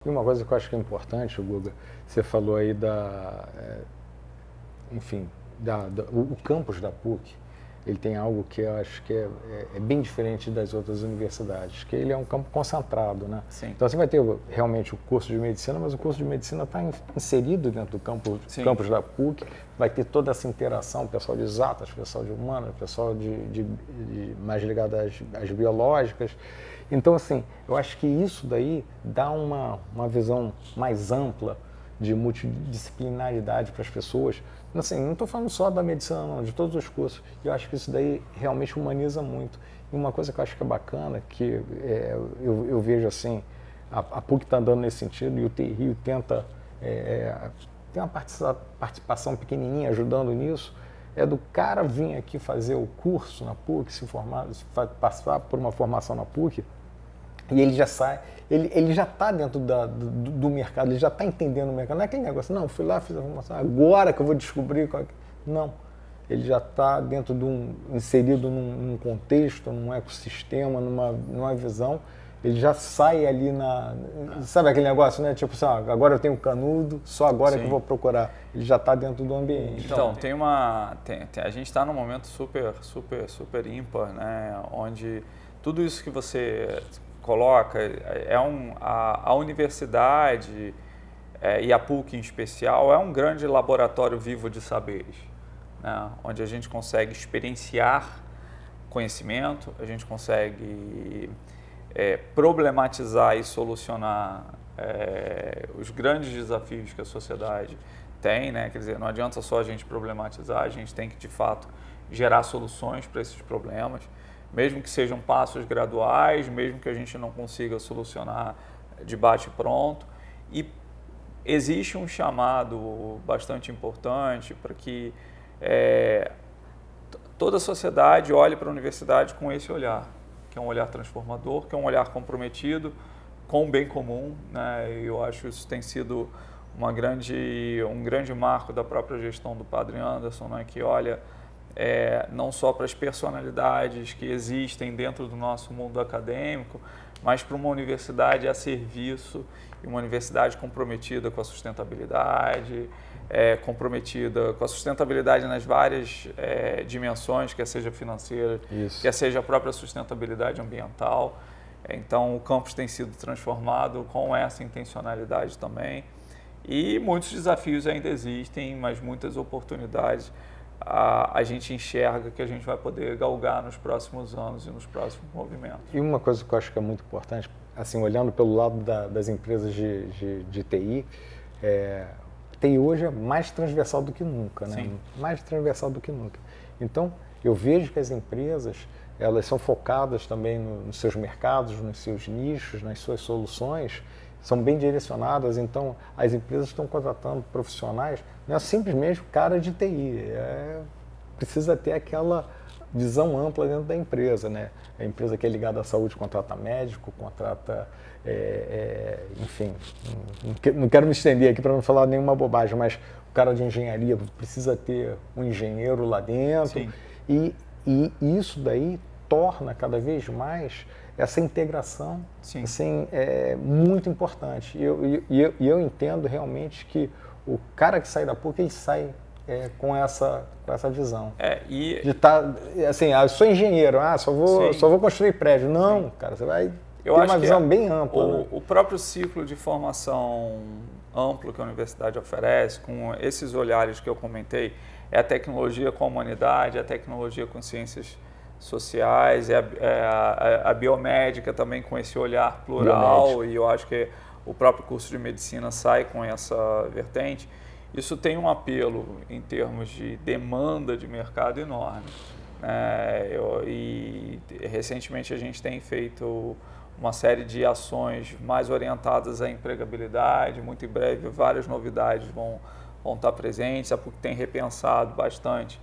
E uma coisa que eu acho que é importante, Guga, você falou aí enfim, o campus da PUC, ele tem algo que eu acho que é bem diferente das outras universidades, que ele é um campo concentrado, né? Sim. Então você vai ter realmente o curso de medicina, mas o curso de medicina está inserido dentro do campus da PUC, vai ter toda essa interação, pessoal de exatas, pessoal de humanas, pessoal de mais ligado às biológicas. Então, assim, eu acho que isso daí dá uma visão mais ampla de multidisciplinaridade para as pessoas. Assim, não estou falando só da medicina, não, de todos os cursos. Eu acho que isso daí realmente humaniza muito. E uma coisa que eu acho que é bacana, que eu vejo assim, a PUC está andando nesse sentido e o TI tenta, tem uma participação pequenininha ajudando nisso, é do cara vir aqui fazer o curso na PUC, se formar, passar por uma formação na PUC, e ele já sai, ele já está dentro do mercado, ele já está entendendo o mercado. Não é aquele negócio, não, fui lá, fiz a formação, agora que eu vou descobrir qual é que... Não, ele já está dentro inserido num contexto, num ecossistema, numa visão, ele já sai ali sabe aquele negócio, né? Tipo assim, agora eu tenho canudo, só agora que eu vou procurar. Ele já está dentro do ambiente. Então, a gente está num momento super ímpar, né? Onde tudo isso que você coloca, a universidade e a PUC em especial é um grande laboratório vivo de saberes, né? Onde a gente consegue experienciar conhecimento, a gente consegue problematizar e solucionar os grandes desafios que a sociedade tem, né? Quer dizer, não adianta só a gente problematizar, a gente tem que, de fato, gerar soluções para esses problemas, mesmo que sejam passos graduais, mesmo que a gente não consiga solucionar de bate-pronto. E existe um chamado bastante importante para que toda a sociedade olhe para a universidade com esse olhar, que é um olhar transformador, que é um olhar comprometido com o bem comum, né? Eu acho que isso tem sido um grande marco da própria gestão do Padre Anderson, né? Que olha não só para as personalidades que existem dentro do nosso mundo acadêmico, mas para uma universidade a serviço e uma universidade comprometida com a sustentabilidade, comprometida com a sustentabilidade nas várias dimensões, quer seja financeira, quer seja a própria sustentabilidade ambiental. Então, o campus tem sido transformado com essa intencionalidade também. E muitos desafios ainda existem, mas muitas oportunidades a gente enxerga que a gente vai poder galgar nos próximos anos e nos próximos movimentos. E uma coisa que eu acho que é muito importante, assim, olhando pelo lado das empresas de TI, TI hoje é mais transversal do que nunca, né? Sim. Mais transversal do que nunca. Então, eu vejo que as empresas, elas são focadas também nos seus mercados, nos seus nichos, nas suas soluções, são bem direcionadas, então as empresas estão contratando profissionais, não é simplesmente o cara de TI, precisa ter aquela visão ampla dentro da empresa, né? A empresa que é ligada à saúde contrata médico, contrata, enfim, não quero me estender aqui para não falar nenhuma bobagem, mas o cara de engenharia precisa ter um engenheiro lá dentro. Sim. E isso daí torna cada vez mais essa integração assim, muito importante. E eu entendo realmente que o cara que sai da PUC, ele sai com essa visão. De assim, eu sou engenheiro, só vou construir prédio. Não, cara, você vai ter uma visão bem ampla. Né? O próprio ciclo de formação amplo que a universidade oferece, com esses olhares que eu comentei, é a tecnologia com a humanidade, a tecnologia com ciências sociais, a biomédica também com esse olhar plural, e eu acho que o próprio curso de medicina sai com essa vertente. Isso tem um apelo em termos de demanda de mercado enorme. E recentemente a gente tem feito uma série de ações mais orientadas à empregabilidade. Muito em breve várias novidades vão estar presentes, porque tem repensado bastante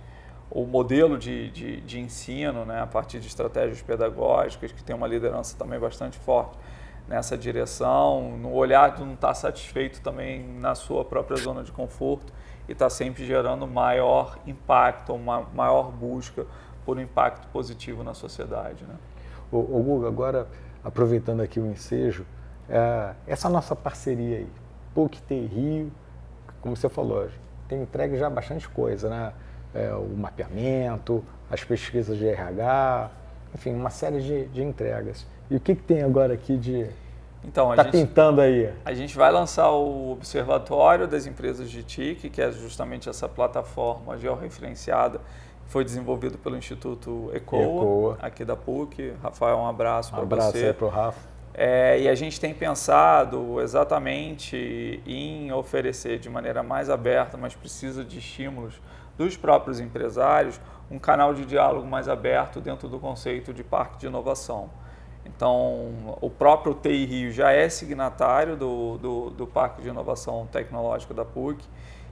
o modelo de ensino, né, a partir de estratégias pedagógicas, que tem uma liderança também bastante forte nessa direção, no olhar de não estar satisfeito também na sua própria zona de conforto e estar sempre gerando maior impacto, uma maior busca por um impacto positivo na sociedade. Né? Guga, agora, aproveitando aqui o ensejo, essa nossa parceria aí, PUC-TI Rio, como você falou, tem entregue já bastante coisa, né? O mapeamento, as pesquisas de RH, enfim, uma série de entregas. E o que tem agora aqui de... Então, pintando aí? A gente vai lançar o Observatório das Empresas de TIC, que é justamente essa plataforma georreferenciada que foi desenvolvido pelo Instituto ECOA, aqui da PUC. Rafael, um abraço para você. Um abraço aí para o Rafa. E a gente tem pensado exatamente em oferecer de maneira mais aberta, mas precisa de estímulos dos próprios empresários, um canal de diálogo mais aberto dentro do conceito de parque de inovação. Então, o próprio TI Rio já é signatário do Parque de Inovação Tecnológica da PUC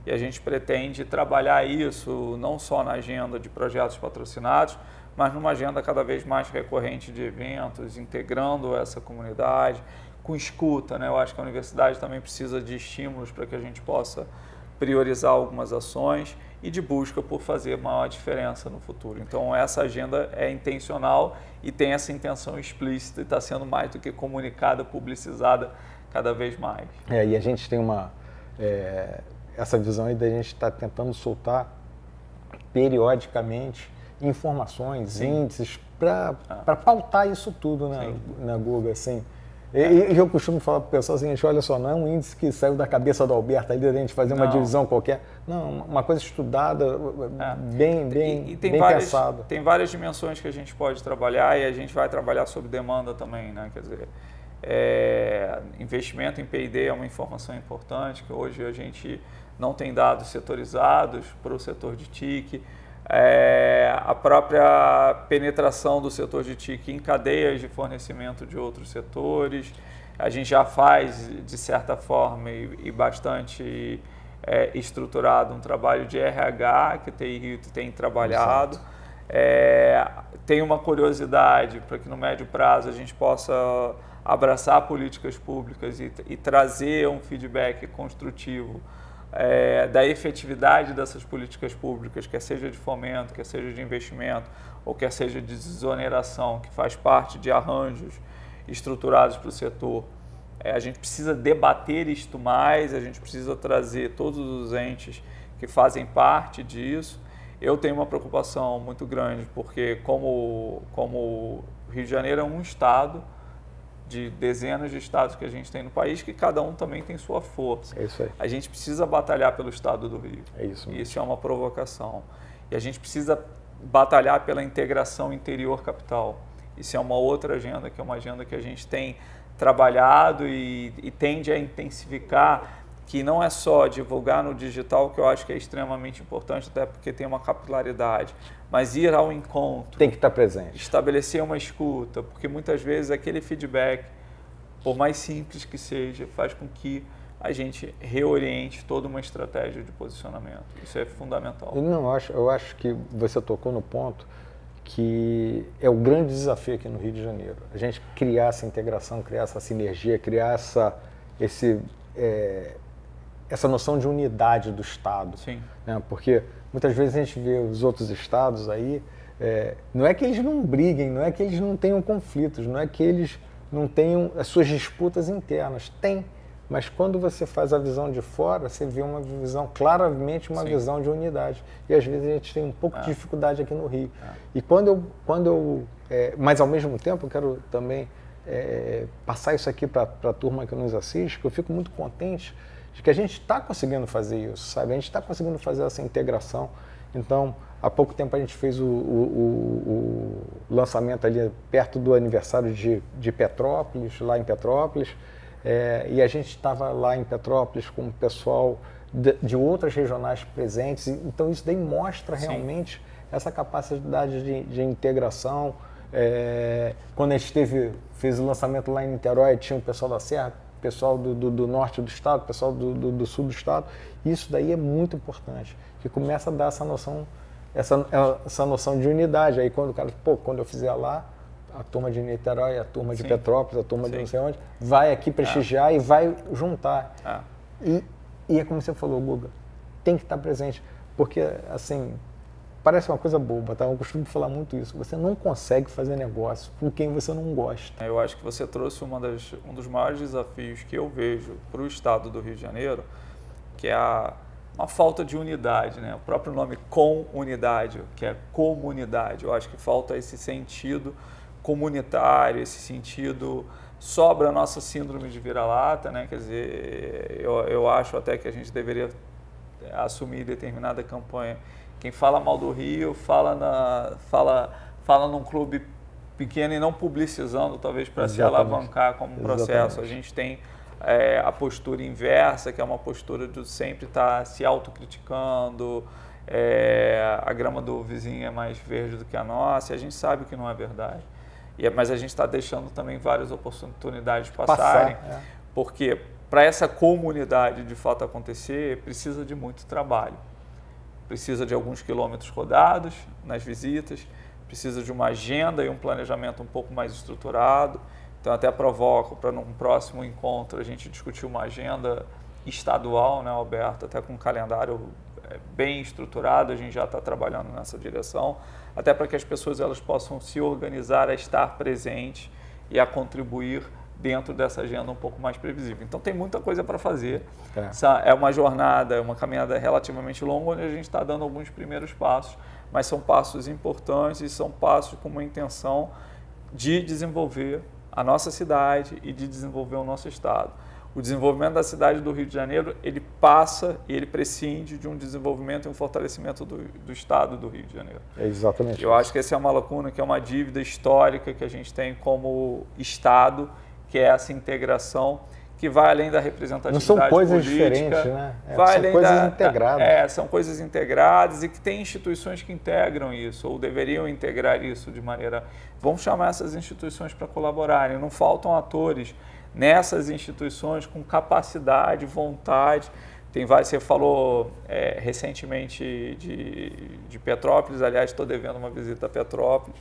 e a gente pretende trabalhar isso não só na agenda de projetos patrocinados, mas numa agenda cada vez mais recorrente de eventos, integrando essa comunidade, com escuta, né? Eu acho que a universidade também precisa de estímulos para que a gente possa priorizar algumas ações e de busca por fazer maior diferença no futuro. Então, essa agenda é intencional e tem essa intenção explícita e está sendo mais do que comunicada, publicizada cada vez mais. E a gente tem essa visão aí da gente estar tentando soltar periodicamente informações, índices, para pautar isso tudo na Google, assim. E eu costumo falar para o pessoal assim, olha só, não é um índice que saiu da cabeça do Alberto ali, a gente fazer uma divisão qualquer. Não, uma coisa estudada, bem pensada. Tem várias dimensões que a gente pode trabalhar e a gente vai trabalhar sob demanda também, né? Quer dizer, investimento em P&D é uma informação importante, que hoje a gente não tem dados setorizados para o setor de TIC. A própria penetração do setor de TIC em cadeias de fornecimento de outros setores. A gente já faz, de certa forma, e bastante estruturado, um trabalho de RH que a TI Rio tem trabalhado. Tem uma curiosidade para que no médio prazo a gente possa abraçar políticas públicas e trazer um feedback construtivo da efetividade dessas políticas públicas, quer seja de fomento, quer seja de investimento, ou quer seja de desoneração, que faz parte de arranjos estruturados para o setor. A gente precisa debater isto mais, a gente precisa trazer todos os entes que fazem parte disso. Eu tenho uma preocupação muito grande, porque como o Rio de Janeiro é um estado, de dezenas de estados que a gente tem no país, que cada um também tem sua força. É isso aí. A gente precisa batalhar pelo estado do Rio. É isso mesmo. Isso é uma provocação. E a gente precisa batalhar pela integração interior-capital. Isso é uma outra agenda, que é uma agenda que a gente tem trabalhado e tende a intensificar, que não é só divulgar no digital, que eu acho que é extremamente importante, até porque tem uma capilaridade, mas ir ao encontro. Tem que estar presente. Estabelecer uma escuta, porque muitas vezes aquele feedback, por mais simples que seja, faz com que a gente reoriente toda uma estratégia de posicionamento. Isso é fundamental. Eu acho que você tocou no ponto que é o grande desafio aqui no Rio de Janeiro. A gente criar essa integração, criar essa sinergia, criar essa noção de unidade do Estado. Sim. Né? Porque muitas vezes a gente vê os outros estados aí, não é que eles não briguem, não é que eles não tenham conflitos, não é que eles não tenham as suas disputas internas. Tem, mas quando você faz a visão de fora, você vê uma visão, claramente uma visão de unidade. E às vezes a gente tem um pouco de dificuldade aqui no Rio. E mas ao mesmo tempo eu quero também passar isso aqui para a turma que nos assiste, que eu fico muito contente de que a gente está conseguindo fazer isso, sabe? A gente está conseguindo fazer essa integração. Então, há pouco tempo a gente fez o lançamento ali perto do aniversário de Petrópolis, lá em Petrópolis, e a gente estava lá em Petrópolis com o pessoal de outras regionais presentes. Então, isso daí mostra realmente essa capacidade de integração. Quando a gente fez o lançamento lá em Niterói, tinha o pessoal da Serra, pessoal do norte do estado, pessoal do sul do estado. Isso daí é muito importante, que começa a dar essa noção de unidade. Aí quando o cara, quando eu fizer lá, a turma de Niterói, a turma de Petrópolis, a turma de não sei onde, vai aqui prestigiar e vai juntar. E é como você falou, Guga, tem que estar presente, porque assim, parece uma coisa boba, tá? Eu costumo falar muito isso. Você não consegue fazer negócio com quem você não gosta. Eu acho que você trouxe um dos maiores desafios que eu vejo para o estado do Rio de Janeiro, que é uma falta de unidade, né? O próprio nome comunidade, que é comunidade. Eu acho que falta esse sentido comunitário, esse sentido. Sobra a nossa síndrome de vira-lata, né? Quer dizer, eu acho até que a gente deveria assumir determinada campanha. Quem fala mal do Rio fala num clube pequeno e não publicizando, talvez para se alavancar como um processo. A gente tem a postura inversa, que é uma postura de sempre estar se autocriticando, a grama do vizinho é mais verde do que a nossa, e a gente sabe que não é verdade. Mas a gente está deixando também várias oportunidades passarem, porque para essa comunidade de fato acontecer, precisa de muito trabalho. Precisa de alguns quilômetros rodados nas visitas, precisa de uma agenda e um planejamento um pouco mais estruturado. Então, até provoco para num próximo encontro a gente discutir uma agenda estadual, né, Alberto, até com um calendário bem estruturado, a gente já está trabalhando nessa direção, até para que as pessoas elas possam se organizar a estar presentes e a contribuir dentro dessa agenda um pouco mais previsível. Então, tem muita coisa para fazer. É uma jornada, é uma caminhada relativamente longa, onde a gente está dando alguns primeiros passos, mas são passos importantes e são passos com uma intenção de desenvolver a nossa cidade e de desenvolver o nosso estado. O desenvolvimento da cidade do Rio de Janeiro, ele passa e ele prescinde de um desenvolvimento e um fortalecimento do estado do Rio de Janeiro. É exatamente. Eu acho que essa é uma lacuna, que é uma dívida histórica que a gente tem como estado, que é essa integração que vai além da representatividade política. Não são coisas diferentes, né? São coisas integradas. São coisas integradas e que tem instituições que integram isso, ou deveriam integrar isso de maneira... Vamos chamar essas instituições para colaborarem. Não faltam atores nessas instituições com capacidade, vontade. Você falou recentemente de Petrópolis, aliás, estou devendo uma visita a Petrópolis.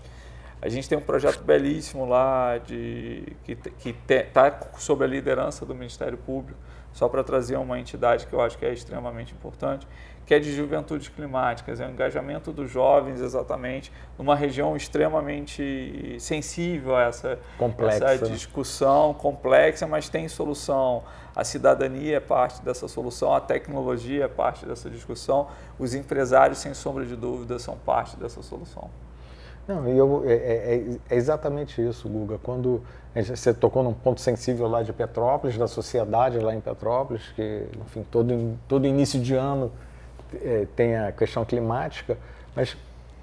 A gente tem um projeto belíssimo lá que está sob a liderança do Ministério Público, só para trazer uma entidade que eu acho que é extremamente importante, que é de juventudes climáticas, é o engajamento dos jovens exatamente numa região extremamente sensível a essa discussão complexa, mas tem solução. A cidadania é parte dessa solução, a tecnologia é parte dessa discussão, os empresários, sem sombra de dúvida, são parte dessa solução. Não, é exatamente isso, Guga. Quando você tocou num ponto sensível lá de Petrópolis, da sociedade lá em Petrópolis, que, enfim, todo início de ano tem a questão climática, mas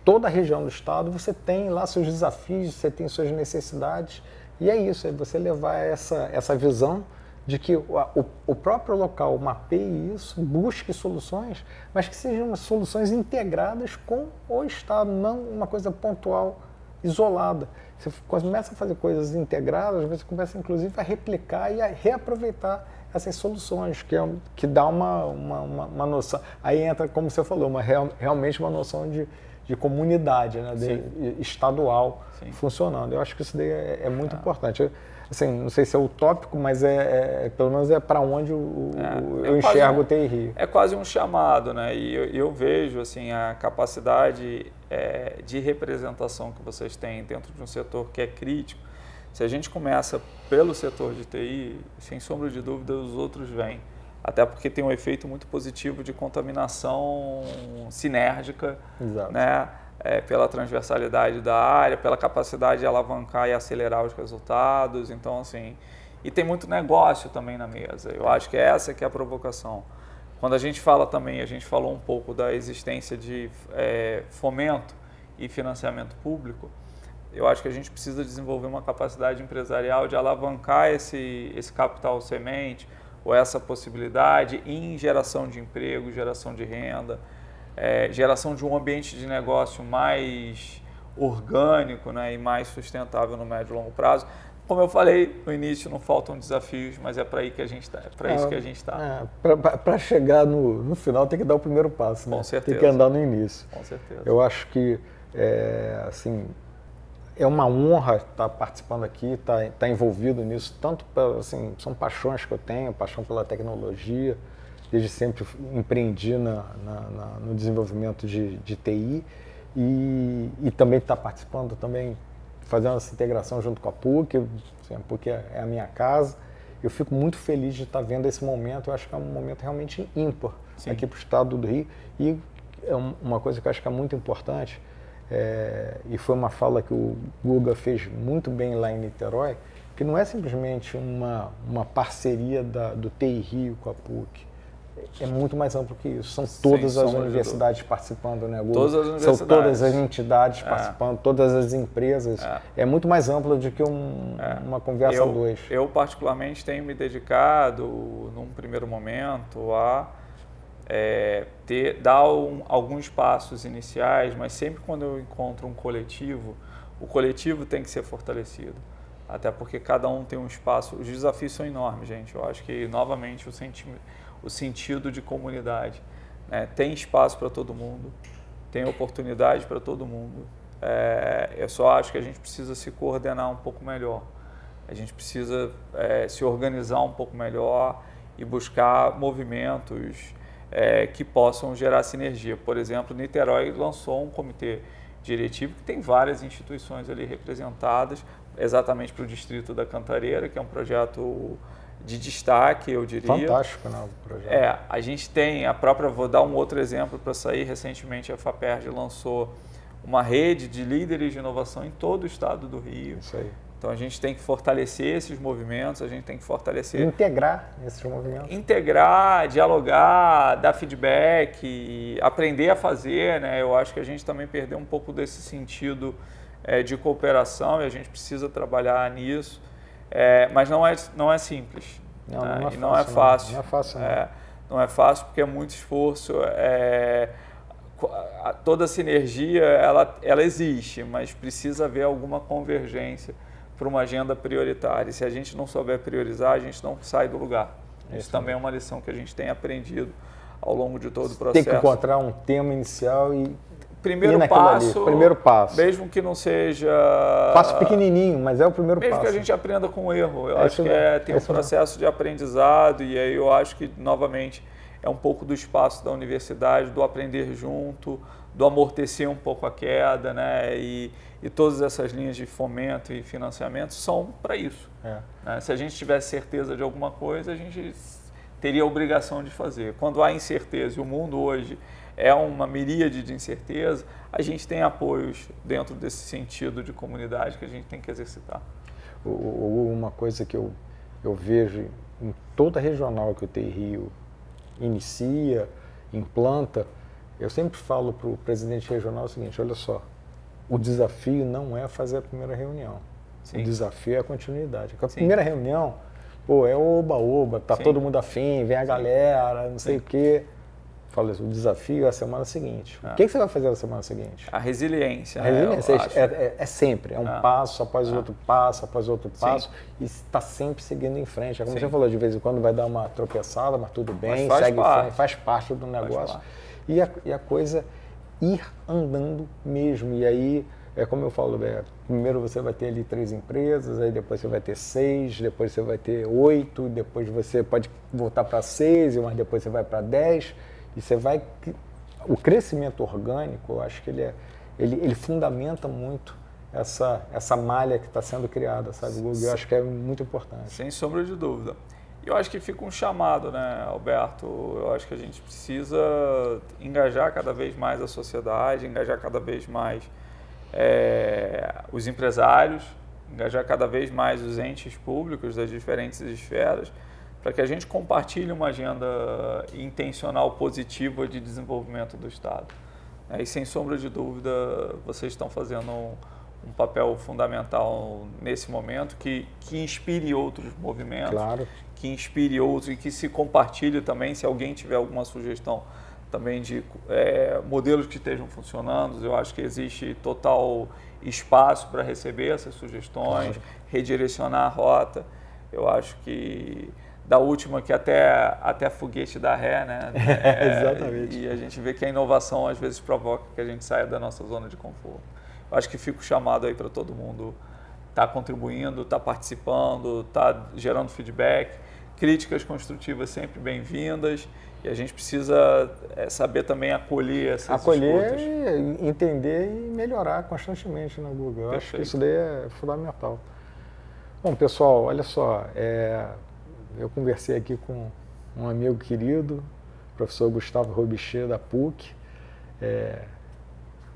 toda a região do estado você tem lá seus desafios, você tem suas necessidades, e é isso, é você levar essa visão de que o próprio local mapeie isso, busque soluções, mas que sejam soluções integradas com o Estado, não uma coisa pontual, isolada. Você começa a fazer coisas integradas, você começa inclusive a replicar e a reaproveitar essas soluções, que dá uma noção. Aí entra, como você falou, realmente uma noção de comunidade, né, estadual. Sim. Funcionando. Eu acho que isso daí é muito importante. Assim, não sei se é utópico, mas pelo menos é para onde eu enxergo o TI Rio. É quase um chamado, né? E eu vejo assim, a capacidade de representação que vocês têm dentro de um setor que é crítico. Se a gente começa pelo setor de TI, sem sombra de dúvida, os outros vêm. Até porque tem um efeito muito positivo de contaminação sinérgica, né? Pela transversalidade da área, pela capacidade de alavancar e acelerar os resultados. Então, assim, e tem muito negócio também na mesa. Eu acho que essa que é a provocação. Quando a gente fala também, a gente falou um pouco da existência de fomento e financiamento público, eu acho que a gente precisa desenvolver uma capacidade empresarial de alavancar esse capital semente ou essa possibilidade em geração de emprego, geração de renda, geração de um ambiente de negócio mais orgânico, né, e mais sustentável no médio e longo prazo. Como eu falei no início, não faltam desafios, mas é para aí que a gente está. É para isso que a gente está. Para chegar no final tem que dar o primeiro passo, né? Com certeza. Tem que andar no início. Com certeza. Eu acho que assim, é uma honra estar participando aqui, estar envolvido nisso. Tanto assim, são paixões que eu tenho, paixão pela tecnologia. Desde sempre empreendi no desenvolvimento de TI e também estar participando, também fazendo essa integração junto com a PUC, assim, a PUC é a minha casa. Eu fico muito feliz de estar vendo esse momento, eu acho que é um momento realmente ímpar aqui para o estado do Rio. E é uma coisa que eu acho que é muito importante, e foi uma fala que o Guga fez muito bem lá em Niterói, que não é simplesmente uma parceria do TI Rio com a PUC. É muito mais amplo que isso. São todas as universidades participando, né, Guga? Todas as universidades. São todas as entidades participando, todas as empresas. É muito mais amplo do que uma conversa a dois. Eu, particularmente, tenho me dedicado, num primeiro momento, a dar alguns passos iniciais, mas sempre quando eu encontro um coletivo, o coletivo tem que ser fortalecido. Até porque cada um tem um espaço. Os desafios são enormes, gente. Eu acho que, novamente, o sentido de comunidade, né? Tem espaço para todo mundo, tem oportunidade para todo mundo. Eu só acho que a gente precisa se coordenar um pouco melhor. A gente precisa se organizar um pouco melhor e buscar movimentos que possam gerar sinergia. Por exemplo, Niterói lançou um comitê diretivo que tem várias instituições ali representadas, exatamente para o Distrito da Cantareira, que é um projeto de destaque, eu diria. Fantástico, né, o projeto. A gente tem vou dar um outro exemplo para sair. Recentemente a FAPERJ lançou uma rede de líderes de inovação em todo o estado do Rio. Isso aí. Então a gente tem que fortalecer esses movimentos, a gente tem que fortalecer... Integrar esses movimentos. Integrar, dialogar, dar feedback, aprender a fazer, né? Eu acho que a gente também perdeu um pouco desse sentido de cooperação e a gente precisa trabalhar nisso. Mas não é simples. Não é fácil. Não é fácil. Não é fácil porque é muito esforço. Toda sinergia ela existe, mas precisa haver alguma convergência para uma agenda prioritária. E se a gente não souber priorizar, a gente não sai do lugar. Isso também é uma lição que a gente tem aprendido ao longo de todo o processo. Tem que encontrar um tema inicial e primeiro passo, mesmo que não seja... Passo pequenininho, mas é o primeiro passo. Mesmo que a gente aprenda com o erro. Eu acho que tem um processo de aprendizado e aí eu acho que, novamente, é um pouco do espaço da universidade, do aprender junto, do amortecer um pouco a queda, né? E todas essas linhas de fomento e financiamento são para isso. Né? Se a gente tivesse certeza de alguma coisa, a gente teria a obrigação de fazer. Quando há incerteza, e o mundo hoje é uma miríade de incerteza, a gente tem apoios dentro desse sentido de comunidade que a gente tem que exercitar. Uma coisa que eu vejo em toda regional que o TI Rio inicia, implanta, eu sempre falo para o presidente regional o seguinte: olha só, o desafio não é fazer a primeira reunião. Sim. O desafio é a continuidade. A primeira reunião, é oba-oba, tá todo mundo afim, vem a galera, não sei o quê. Falo isso, o desafio é a semana seguinte. O que você vai fazer na semana seguinte? A resiliência. A resiliência é sempre, um passo após outro passo, após outro passo, e está sempre seguindo em frente. É como você falou, de vez em quando vai dar uma tropeçada, mas tudo bem, segue em frente, faz parte do negócio. E a coisa ir andando mesmo. E aí, como eu falo, primeiro você vai ter ali 3 empresas, aí depois você vai ter 6, depois você vai ter 8, depois você pode voltar para 6, mas depois você vai para 10. E você vai... O crescimento orgânico, eu acho que ele fundamenta muito essa malha que está sendo criada, sabe, Google? Eu acho que é muito importante. Sem sombra de dúvida. E eu acho que fica um chamado, né, Alberto? Eu acho que a gente precisa engajar cada vez mais a sociedade, engajar cada vez mais os empresários, engajar cada vez mais os entes públicos das diferentes esferas, para que a gente compartilhe uma agenda intencional positiva de desenvolvimento do Estado. E, sem sombra de dúvida, vocês estão fazendo um papel fundamental nesse momento, que inspire outros movimentos, claro, que inspire outros e que se compartilhe também, se alguém tiver alguma sugestão também de modelos que estejam funcionando. Eu acho que existe total espaço para receber essas sugestões, redirecionar a rota. Eu acho que da última que até foguete dá ré, né? Exatamente. E a gente vê que a inovação às vezes provoca que a gente saia da nossa zona de conforto. Eu acho que fica o chamado aí para todo mundo estar contribuindo, estar participando, estar gerando feedback, críticas construtivas sempre bem-vindas, e a gente precisa saber também acolher essas escutas. E entender e melhorar constantemente na Google. Eu acho que isso daí é fundamental. Bom, pessoal, olha só, eu conversei aqui com um amigo querido, professor Gustavo Robichê, da PUC,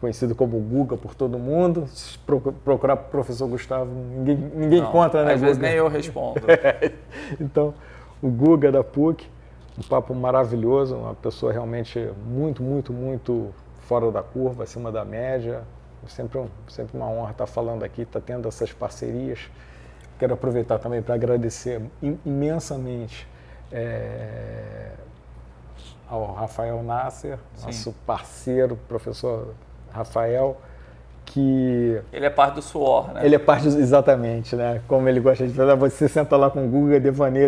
conhecido como Guga por todo mundo. Se procurar o professor Gustavo, ninguém encontra, né, às Guga? Vezes nem eu respondo. Então, o Guga da PUC, um papo maravilhoso, uma pessoa realmente muito, muito, muito fora da curva, acima da média. Sempre uma honra estar falando aqui, estar tendo essas parcerias. Quero aproveitar também para agradecer imensamente ao Rafael Nasser, nosso parceiro, professor Rafael, que... Ele é parte do suor, né? Ele é parte, exatamente, né? Como ele gosta de falar, você senta lá com o Google, devaneia,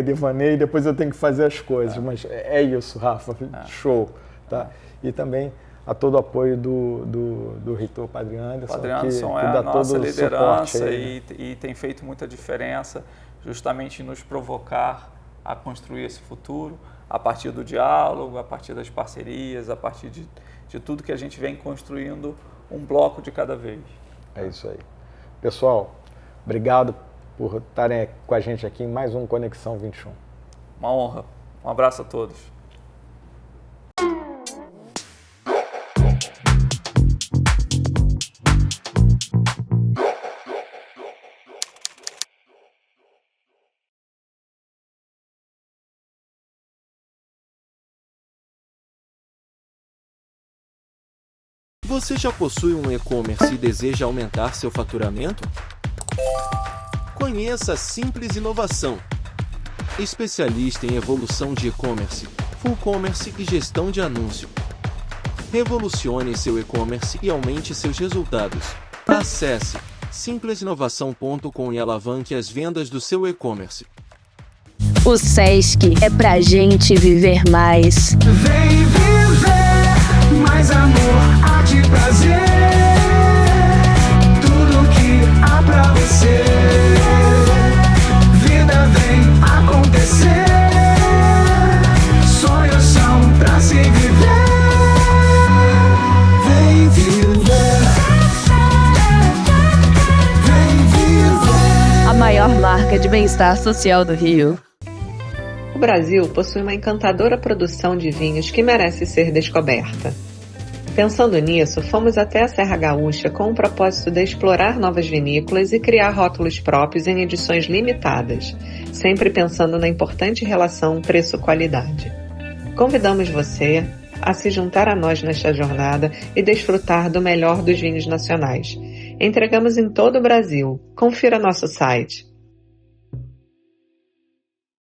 e depois eu tenho que fazer as coisas. Mas é isso, Rafa, show. Tá? E também a todo o apoio do reitor Padre Anderson. Padre Anderson que é dá a nossa todo liderança aí, né? e tem feito muita diferença, justamente nos provocar a construir esse futuro, a partir do diálogo, a partir das parcerias, a partir de tudo que a gente vem construindo, um bloco de cada vez. É isso aí. Pessoal, obrigado por estarem com a gente aqui em mais um Conexão 21. Uma honra. Um abraço a todos. Você já possui um e-commerce e deseja aumentar seu faturamento? Conheça a Simples Inovação, especialista em evolução de e-commerce, full commerce e gestão de anúncio. Revolucione seu e-commerce e aumente seus resultados. Acesse simplesinovação.com e alavanque as vendas do seu e-commerce. O Sesc é pra gente viver mais. Vem viver mais amor, arte e prazer. Tudo que há pra você. Vida vem acontecer. Sonhos são pra se viver. Vem viver. Vem viver. A maior marca de bem-estar social do Rio. O Brasil possui uma encantadora produção de vinhos que merece ser descoberta. Pensando nisso, fomos até a Serra Gaúcha com o propósito de explorar novas vinícolas e criar rótulos próprios em edições limitadas, sempre pensando na importante relação preço-qualidade. Convidamos você a se juntar a nós nesta jornada e desfrutar do melhor dos vinhos nacionais. Entregamos em todo o Brasil. Confira nosso site